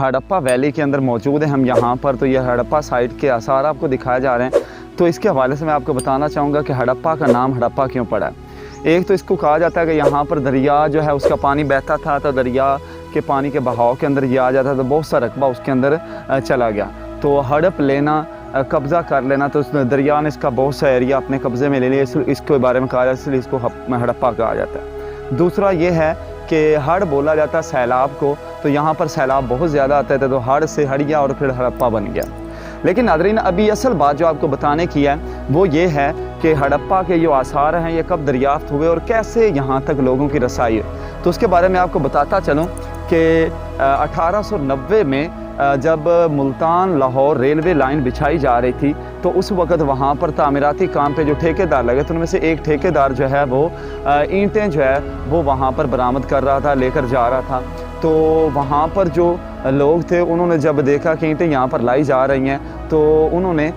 Harappa valley के अंदर मौजूद है हम यहाँ पर। तो ये हड़प्पा साइट के आसार आपको दिखाए जा रहे हैं। तो इसके हवाले से मैं आपको बताना चाहूँगा कि हड़प्पा का नाम हड़प्पा क्यों पड़ा है। एक तो इसको कहा जाता है कि यहाँ पर दरिया जो है उसका पानी बहता था, तो दरिया के पानी के बहाव के अंदर ये आ जाता, तो बहुत सा रकबा उसके अंदर चला गया। तो हड़प लेना, कब्ज़ा कर लेना, तो उसमें दरिया ने इसका बहुत सा एरिया अपने कब्ज़े में ले लिया, इसके बारे में कहा जाता है, इसलिए इसको हड़प्पा कहा जाता है। दूसरा ये है कि हड़ बोला जाता है सैलाब को, तो यहाँ पर सैलाब बहुत ज़्यादा आता है, तो हड़ से हड़िया और फिर हड़प्पा बन गया। लेकिन नाज़रीन अभी असल बात जो आपको बताने की है वो ये है कि हड़प्पा के जो आसार हैं ये कब दरियाफ्त हुए और कैसे यहाँ तक लोगों की रसाई है। तो उसके बारे में आपको बताता चलूँ कि 1890 में जब मुल्तान लाहौर रेलवे लाइन बिछाई जा रही थी, तो उस वक़्त वहाँ पर तामीराती काम पे जो ठेकेदार लगे थे उनमें से एक ठेकेदार जो है वो ईंटें जो है वो वहाँ पर बरामद कर रहा था, लेकर जा रहा था। तो वहाँ पर जो लोग थे उन्होंने जब देखा कि ईंटें यहाँ पर लाई जा रही हैं, तो उन्होंने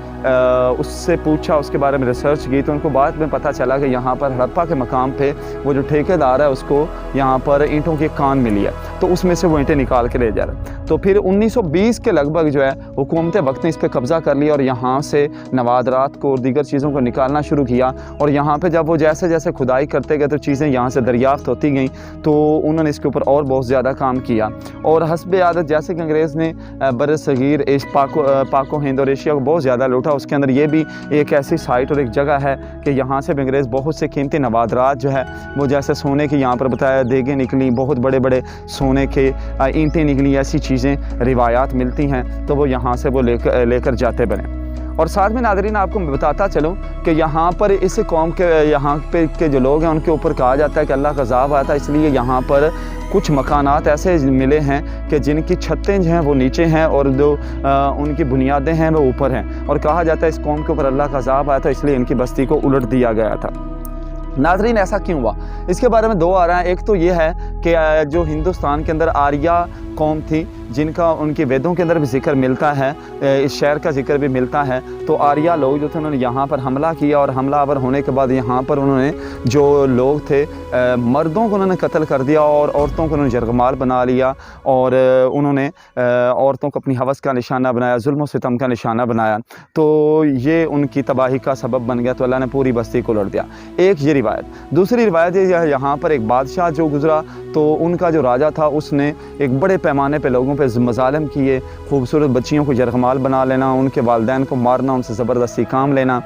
उससे पूछा, उसके बारे में रिसर्च की, तो उनको बाद में पता चला कि यहाँ पर हड़प्पा के मकाम पे वो जो ठेकेदार है उसको यहाँ पर ईंटों की कान मिली है, तो उसमें से वो ईंटें निकाल के ले जा रहे हैं। तो फिर 1920 के लगभग जो है हुकूमत वक्त ने इस पर कब्ज़ा कर लिया और यहाँ से नवादरात को और दीगर चीज़ों को निकालना शुरू किया। और यहाँ पर जब वो जैसे जैसे खुदाई करते गए तो चीज़ें यहाँ से दरियाफ्त होती गई, तो उन्होंने इसके ऊपर और बहुत ज़्यादा काम किया। और हस्ब आदत जैसे कि अंग्रेज़ ने बर सगीर पाको हिंद और एशिया को बहुत ज़्यादा लूटा, उसके अंदर ये भी एक ऐसी साइट और एक जगह है कि यहाँ से भी अंग्रेज़ बहुत से कीमती नवादरात जो है वो जैसे सोने की यहाँ पर बताया देगें निकली, बहुत बड़े बड़े सोने के ईंटें निकली, ऐसी चीज़ें रिवायात मिलती हैं, तो वो यहाँ से वो लेकर जाते बने। और साथ में नाज़रीन आपको मैं बताता चलूँ कि यहाँ पर इस कौम के यहाँ पे के जो लोग हैं उनके ऊपर कहा जाता है कि अल्लाह का अज़ाब आया था, इसलिए यहाँ पर कुछ मकानात ऐसे मिले हैं कि जिनकी छतें जो हैं वो नीचे हैं और जो उनकी बुनियादें हैं वो ऊपर हैं। और कहा जाता है इस कौम के ऊपर अल्लाह का अज़ाब आया था, इसलिए इनकी बस्ती को उलट दिया गया था। नाज़रीन ऐसा क्यों हुआ, इसके बारे में दो आ रहा है। एक तो ये है कि जो हिंदुस्तान के अंदर आर्या कौम थी जिनका उनके वेदों के अंदर भी जिक्र मिलता है, इस शहर का जिक्र भी मिलता है। तो आर्या लोग जो थे उन्होंने यहाँ पर हमला किया और हमलावर होने के बाद यहाँ पर उन्होंने जो लोग थे मर्दों को उन्होंने कत्ल कर दिया और औरतों को उन्होंने जरगमाल बना लिया और उन्होंने औरतों को अपनी हवस का निशाना बनाया, जुल्म और सितम का निशाना बनाया। तो ये उनकी तबाही का सबब बन गया, तो अल्लाह ने पूरी बस्ती को लौट दिया। एक ये रिवायत। दूसरी रिवायत है यहाँ पर एक बादशाह जो गुजरा, तो उनका जो राजा था उसने एक बड़े पैमाने पे लोगों पे मज़ालिम किए, खूबसूरत बच्चियों को जरगमाल बना लेना, उनके वालिदैन को मारना, उनसे ज़बरदस्ती काम लेना,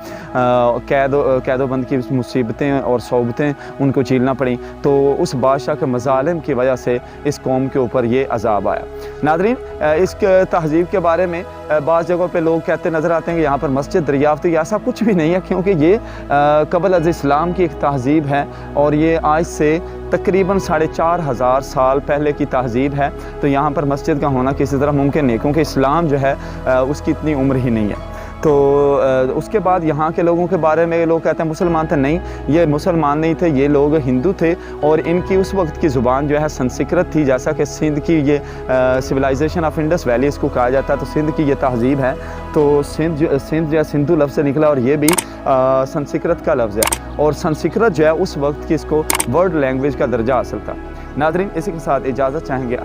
कैदोबंद की मुसीबतें और सौबतें उनको झेलना पड़ी। तो उस बादशाह के मज़ालिम की वजह से इस कौम के ऊपर ये अज़ाब आया। नाज़रीन इस तहज़ीब के बारे में बाज़ जगहों पे लोग कहते नज़र आते हैं कि यहाँ पर मस्जिद दरियाफ्त हुई, ऐसा कुछ भी नहीं है, क्योंकि ये क़ब्ल अज़ इस्लाम की एक तहज़ीब है और ये आज से तकरीबन 4500 साल पहले की तहज़ीब है। तो यहाँ पर मस्जिद का होना किसी तरह मुमकिन नहीं, क्योंकि इस्लाम जो है उसकी इतनी उम्र ही नहीं है। तो उसके बाद यहाँ के लोगों के बारे में लोग कहते हैं मुसलमान थे, नहीं, ये मुसलमान नहीं थे, ये लोग हिंदू थे और इनकी उस वक्त की ज़ुबान जो है संस्कृत थी। जैसा कि सिंध की ये सिविलाइजेशन ऑफ इंडस वैली इसको कहा जाता है, तो सिंध की ये तहज़ीब है। तो सिंध जो है सिंधु लफ्ज़ से निकला और ये भी संस्कृत का लफ्ज़ है और संस्कृत जो है उस वक्त की इसको वर्ल्ड लैंग्वेज का दर्जा हासिल था। नाज़रीन इसी के साथ इजाज़त चाहेंगे।